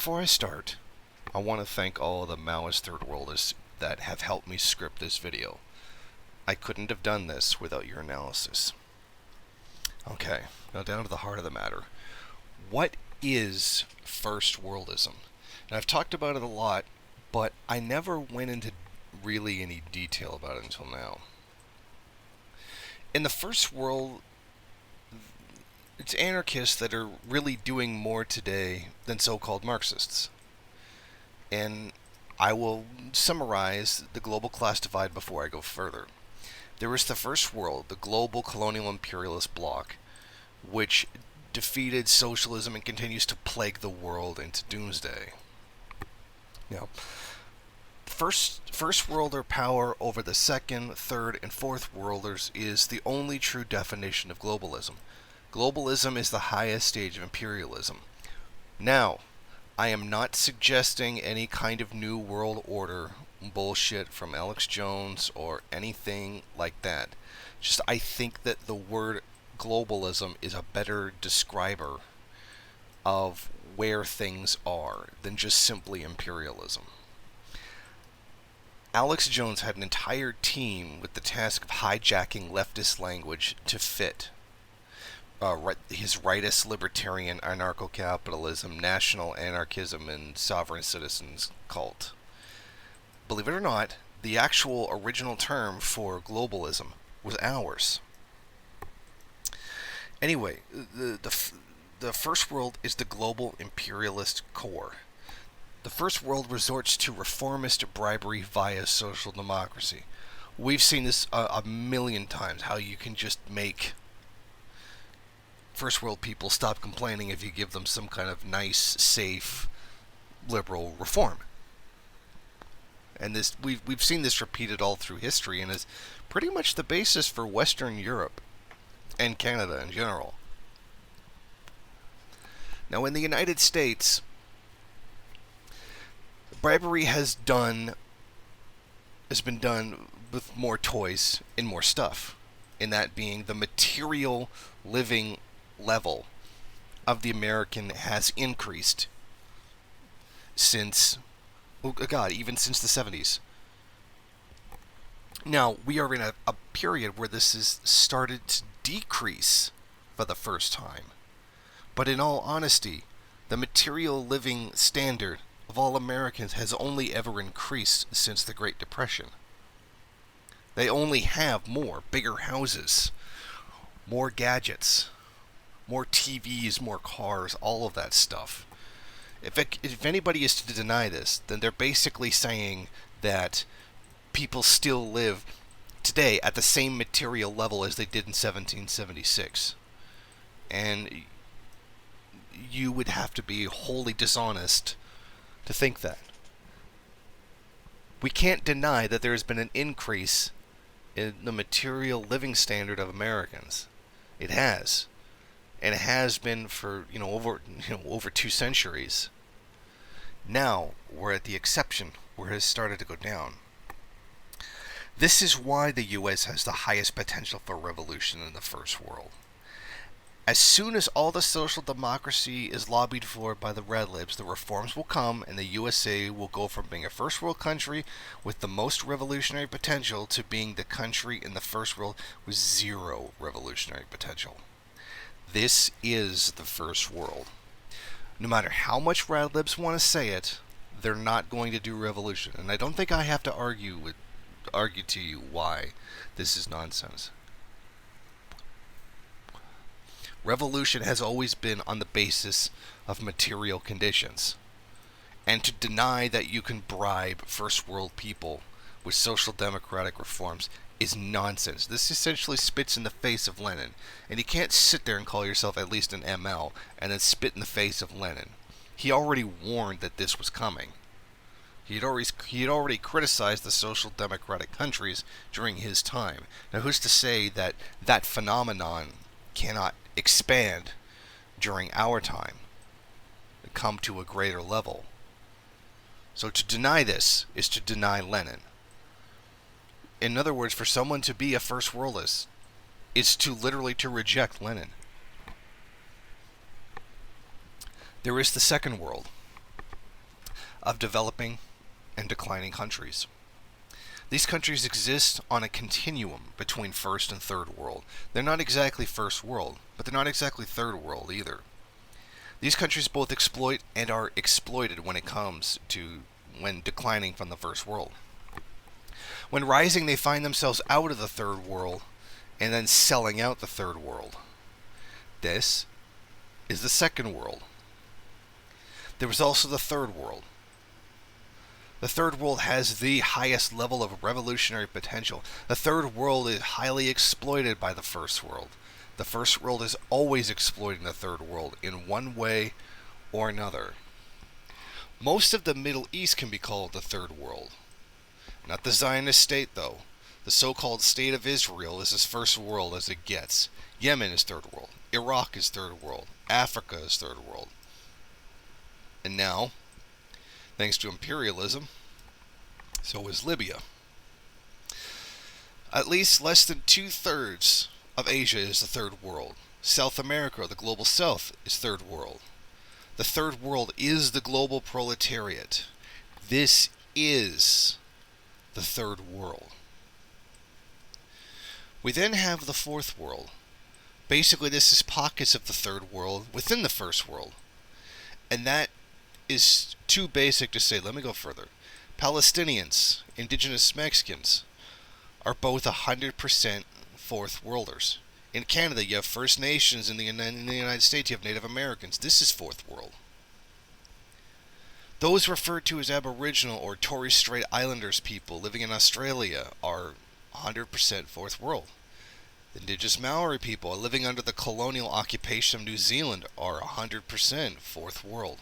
Before I start, I want to thank all the Maoist Third Worldists that have helped me script this video. I couldn't have done this without your analysis. Okay, now down to the heart of the matter. What is First Worldism? And I've talked about it a lot, but I never went into really any detail about it until now. In the First World, it's anarchists that are really doing more today than so-called Marxists. And I will summarize the global class divide before I go further. There is the First World, the global colonial imperialist bloc, which defeated socialism and continues to plague the world into doomsday. Now, First Worlder power over the Second, Third, and Fourth Worlders is the only true definition of globalism. Globalism is the highest stage of imperialism. Now, I am not suggesting any kind of new world order bullshit from Alex Jones or anything like that. Just I think that the word globalism is a better describer of where things are than just simply imperialism. Alex Jones had an entire team with the task of hijacking leftist language to fit his rightist libertarian anarcho-capitalism, national anarchism, and sovereign citizens cult. Believe it or not, the actual original term for globalism was ours. Anyway, the First World is the global imperialist core. The First World resorts to reformist bribery via social democracy. We've seen this a million times, how you can just make First World people stop complaining if you give them some kind of nice, safe, liberal reform. And this we've seen this repeated all through history, and is pretty much the basis for Western Europe and Canada in general. Now, in the United States, bribery has been done with more toys and more stuff, in that being the material living level of the American has increased since, even since the 70s. Now, we are in a period where this has started to decrease for the first time. But in all honesty, the material living standard of all Americans has only ever increased since the Great Depression. They only have more, bigger houses, more gadgets, more TVs, more cars, all of that stuff. If anybody is to deny this, then they're basically saying that people still live today at the same material level as they did in 1776. And you would have to be wholly dishonest to think that. We can't deny that there has been an increase in the material living standard of Americans. It has. And it has been for, over 2 centuries. Now, we're at the exception, where it has started to go down. This is why the U.S. has the highest potential for revolution in the First World. As soon as all the social democracy is lobbied for by the red libs, the reforms will come, and the USA will go from being a first world country with the most revolutionary potential to being the country in the first world with zero revolutionary potential. This is the First World. No matter how much red libs want to say it, they're not going to do revolution. And I don't think I have to argue to you why this is nonsense. Revolution has always been on the basis of material conditions. And to deny that you can bribe first world people with social democratic reforms is nonsense. This essentially spits in the face of Lenin. And you can't sit there and call yourself at least an ML and then spit in the face of Lenin. He already warned that this was coming. He had already criticized the social democratic countries during his time. Now, who's to say that that phenomenon cannot expand during our time, come to a greater level? So to deny this is to deny Lenin. In other words, for someone to be a first worldist is to literally to reject Lenin. There is the second world. of developing and declining countries. These countries exist on a continuum between first and third world. They're not exactly first world, but they're not exactly third world either. These countries both exploit and are exploited when it comes to when declining from the first world. When rising, they find themselves out of the third world and then selling out the third world. This is the second world. There is also the third world. The third world has the highest level of revolutionary potential. The third world is highly exploited by the first world. The first world is always exploiting the third world in one way or another. Most of the Middle East can be called the third world. Not the Zionist state, though. The so-called State of Israel is as first world as it gets. Yemen is third world. Iraq is third world. Africa is third world. And now, thanks to imperialism, so is Libya. At least less than 2/3 of Asia is the third world. South America, the global south, is third world. The third world is the global proletariat. This is the third world. We then have the fourth world. Basically, this is pockets of the third world within the first world. And that is too basic to say. Let me go further. Palestinians, indigenous Mexicans, are both 100% fourth worlders. In Canada, you have First Nations. In the United States, you have Native Americans. This is fourth world. Those referred to as Aboriginal or Torres Strait Islanders people living in Australia are 100% fourth world. The indigenous Maori people living under the colonial occupation of New Zealand are 100% fourth world.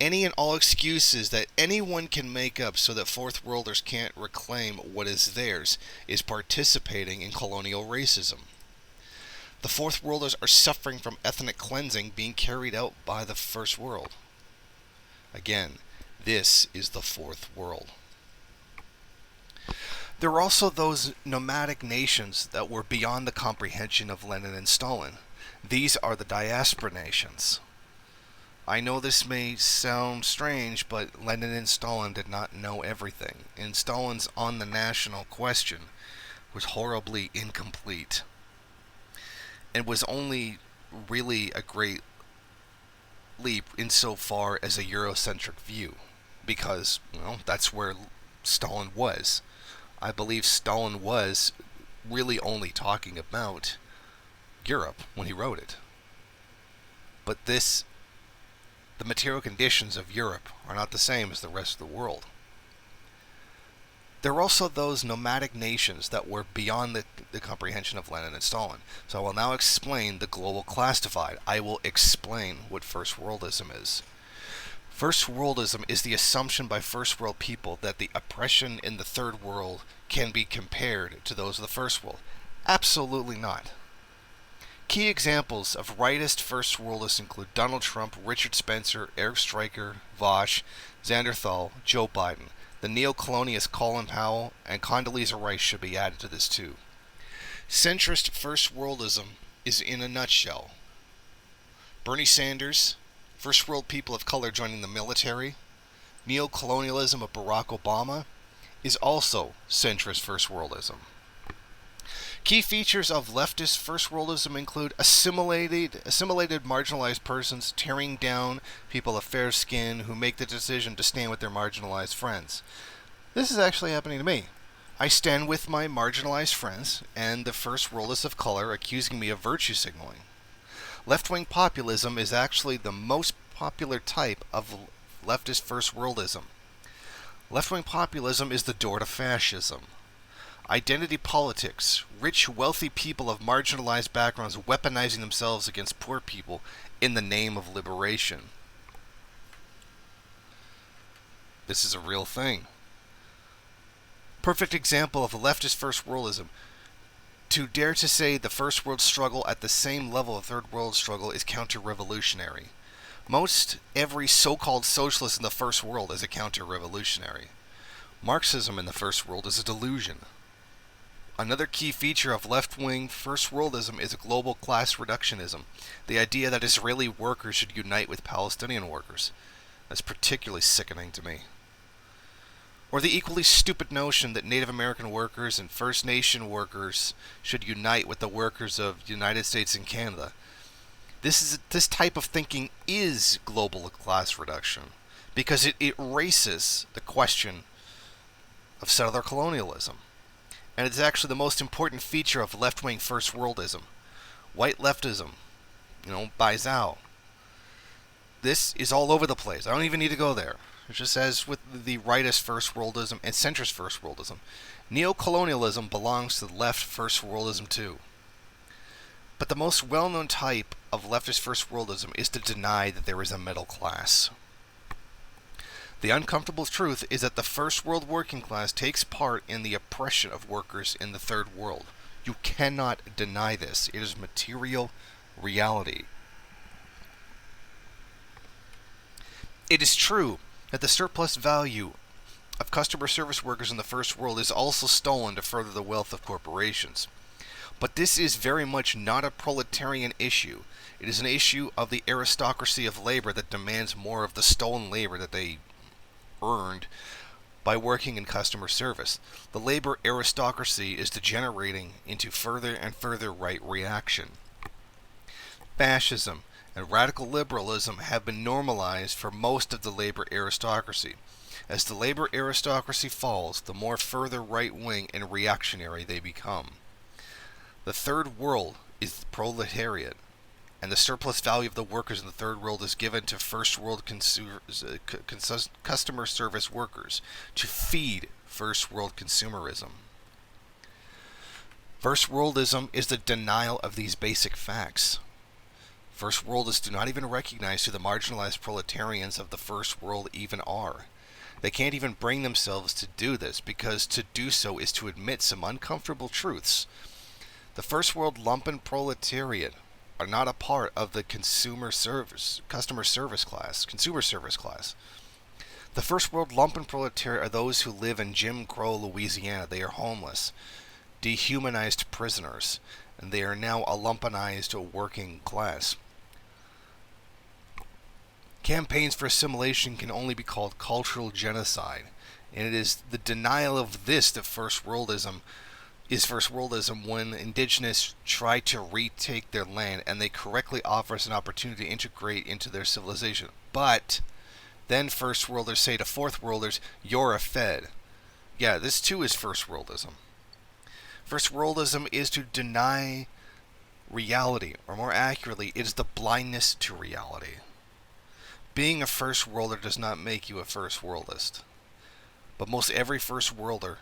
Any and all excuses that anyone can make up so that fourth worlders can't reclaim what is theirs is participating in colonial racism. The fourth worlders are suffering from ethnic cleansing being carried out by the first world. Again, this is the fourth world. There are also those nomadic nations that were beyond the comprehension of Lenin and Stalin. These are the diaspora nations. I know this may sound strange, but Lenin and Stalin did not know everything, and Stalin's On the National Question was horribly incomplete, and was only really a great leap insofar as a Eurocentric view, because, that's where Stalin was. I believe Stalin was really only talking about Europe when he wrote it. But the material conditions of Europe are not the same as the rest of the world. There are also those nomadic nations that were beyond the comprehension of Lenin and Stalin. So I will now explain the global class divide. I will explain what First Worldism is. First Worldism is the assumption by First World people that the oppression in the Third World can be compared to those of the First World. Absolutely not. Key examples of rightist First Worldists include Donald Trump, Richard Spencer, Eric Stryker, Vosh, Xander Thal, Joe Biden. The neo-colonialist Colin Powell and Condoleezza Rice should be added to this too. Centrist First Worldism is in a nutshell: Bernie Sanders, First World people of color joining the military, neo-colonialism of Barack Obama is also centrist First Worldism. Key features of leftist First Worldism include assimilated marginalized persons tearing down people of fair skin who make the decision to stand with their marginalized friends. This is actually happening to me. I stand with my marginalized friends and the First Worldists of color accusing me of virtue signaling. Left-wing populism is actually the most popular type of leftist First Worldism. Left-wing populism is the door to fascism. Identity politics, rich, wealthy people of marginalized backgrounds weaponizing themselves against poor people in the name of liberation. This is a real thing. Perfect example of leftist First Worldism. To dare to say the First World struggle at the same level of Third World struggle is counter-revolutionary. Most every so-called socialist in the First World is a counter-revolutionary. Marxism in the First World is a delusion. Another key feature of left-wing First Worldism is a global class reductionism, the idea that Israeli workers should unite with Palestinian workers. That's particularly sickening to me. Or the equally stupid notion that Native American workers and First Nation workers should unite with the workers of the United States and Canada. This type of thinking is global class reduction because it erases the question of settler colonialism. And it's actually the most important feature of left-wing first worldism. White leftism, by Zhao. This is all over the place. I don't even need to go there. It's just as with the rightist first worldism and centrist first worldism. Neocolonialism belongs to the left first worldism too. But the most well-known type of leftist first worldism is to deny that there is a middle class. The uncomfortable truth is that the first world working class takes part in the oppression of workers in the third world. You cannot deny this. It is material reality. It is true that the surplus value of customer service workers in the first world is also stolen to further the wealth of corporations. But this is very much not a proletarian issue. It is an issue of the aristocracy of labor that demands more of the stolen labor that they earned by working in customer service. The labor aristocracy is degenerating into further and further right reaction. Fascism and radical liberalism have been normalized for most of the labor aristocracy. As the labor aristocracy falls, the more further right-wing and reactionary they become. The third world is the proletariat, and the surplus value of the workers in the third world is given to first world customer service workers to feed first world consumerism. First worldism is the denial of these basic facts. First worldists do not even recognize who the marginalized proletarians of the first world even are. They can't even bring themselves to do this, because to do so is to admit some uncomfortable truths. The first world lumpen proletariat are not a part of the consumer service class. The first world lumpen proletariat are those who live in Jim Crow, Louisiana. They are homeless, dehumanized prisoners, and they are now a lumpenized working class. Campaigns for assimilation can only be called cultural genocide, and it is the denial of this that first worldism is first worldism when indigenous try to retake their land and they correctly offer us an opportunity to integrate into their civilization. But then first worlders say to fourth worlders, "You're a Fed." Yeah, this too is first worldism. First worldism is to deny reality, or more accurately, it is the blindness to reality. Being a first worlder does not make you a first worldist. But most every first worlder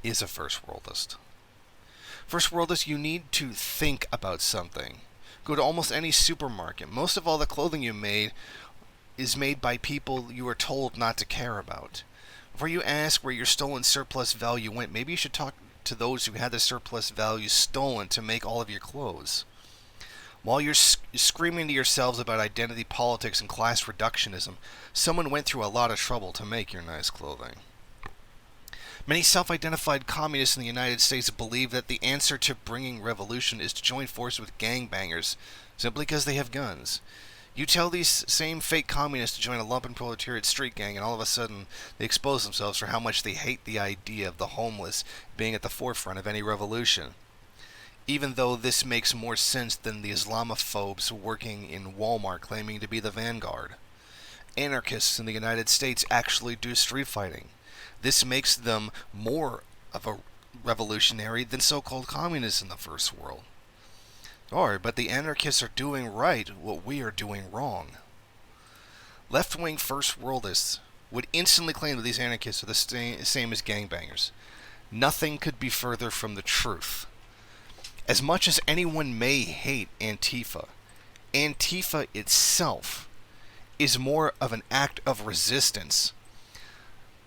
is a first worldist. First worldist, you need to think about something. Go to almost any supermarket. Most of all the clothing you made is made by people you are told not to care about. Before you ask where your stolen surplus value went, maybe you should talk to those who had the surplus value stolen to make all of your clothes. While you're screaming to yourselves about identity politics and class reductionism, someone went through a lot of trouble to make your nice clothing. Many self-identified communists in the United States believe that the answer to bringing revolution is to join forces with gangbangers simply because they have guns. You tell these same fake communists to join a lumpen proletariat street gang, and all of a sudden they expose themselves for how much they hate the idea of the homeless being at the forefront of any revolution. Even though this makes more sense than the Islamophobes working in Walmart claiming to be the vanguard. Anarchists in the United States actually do street fighting. This makes them more of a revolutionary than so-called communists in the first world. Sorry, but the anarchists are doing right what we are doing wrong. Left-wing first worldists would instantly claim that these anarchists are the same as gangbangers. Nothing could be further from the truth. As much as anyone may hate Antifa, Antifa itself is more of an act of resistance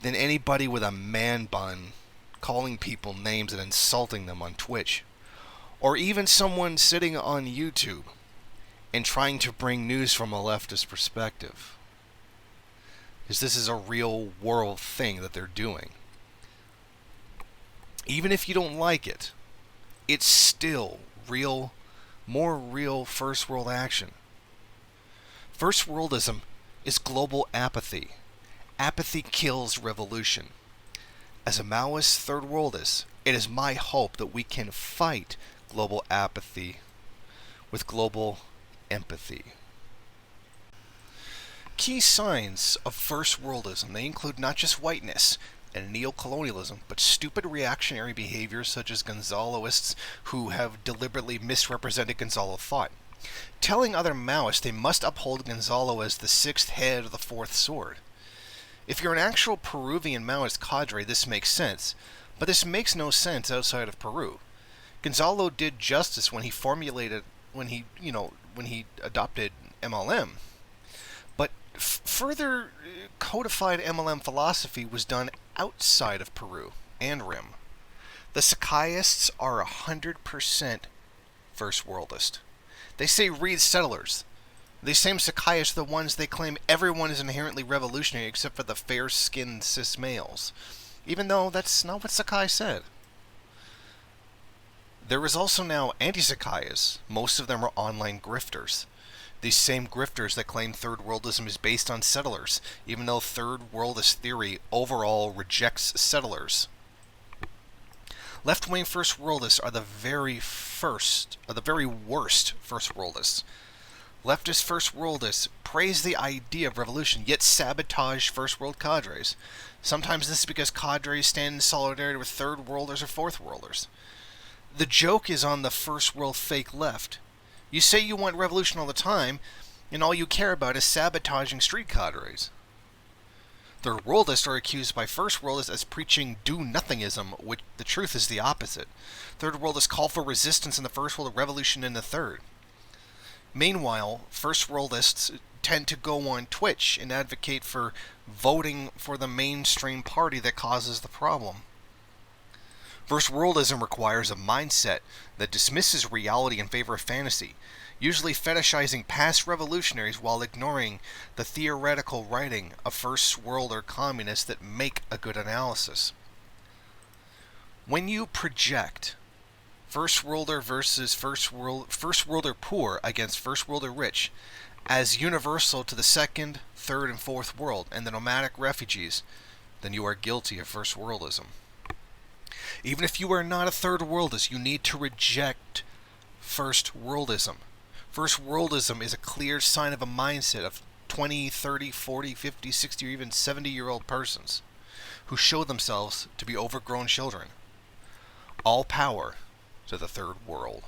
than anybody with a man bun calling people names and insulting them on Twitch. Or even someone sitting on YouTube and trying to bring news from a leftist perspective. Because this is a real world thing that they're doing. Even if you don't like it, it's still real, more real first world action. First worldism is global apathy. Apathy kills revolution. As a Maoist third worldist, it is my hope that we can fight global apathy with global empathy. Key signs of first worldism, they include not just whiteness and neo-colonialism, but stupid reactionary behaviors such as Gonzaloists who have deliberately misrepresented Gonzalo thought. Telling other Maoists they must uphold Gonzalo as the sixth head of the fourth sword. If you're an actual Peruvian Maoist cadre, this makes sense, but this makes no sense outside of Peru. Gonzalo did justice when he adopted MLM. But further codified MLM philosophy was done outside of Peru and RIM. The Sakaiists are 100% first worldist. They say read settlers. These same Sakaiists are the ones they claim everyone is inherently revolutionary except for the fair-skinned cis males, even though that's not what Sakai said. There is also now anti-Sakaiists. Most of them are online grifters. These same grifters that claim third worldism is based on settlers, even though third worldist theory overall rejects settlers. Left-wing first worldists are the very worst first worldists. Leftist first worldists praise the idea of revolution, yet sabotage first world cadres. Sometimes this is because cadres stand in solidarity with third worlders or fourth worlders. The joke is on the first world fake left. You say you want revolution all the time, and all you care about is sabotaging street cadres. Third worldists are accused by first worldists as preaching do-nothingism, which the truth is the opposite. Third worldists call for resistance in the first world, revolution in the third. Meanwhile, first worldists tend to go on Twitch and advocate for voting for the mainstream party that causes the problem. First worldism requires a mindset that dismisses reality in favor of fantasy, usually fetishizing past revolutionaries while ignoring the theoretical writing of first worlder communists that make a good analysis. When you project first worlder versus first worlder poor against first worlder rich as universal to the second, third, and fourth world and the nomadic refugees, then you are guilty of first worldism. Even if you are not a third worldist, you need to reject first worldism. First worldism is a clear sign of a mindset of 20, 30, 40, 50, 60, or even 70-year-old persons who show themselves to be overgrown children. All power to the third world.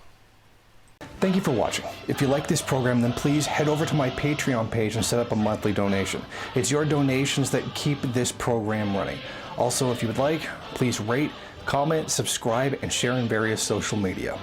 Thank you for watching. If you like this program, then please head over to my Patreon page and set up a monthly donation. It's your donations that keep this program running. Also, if you would like, please rate, comment, subscribe, and share in various social media.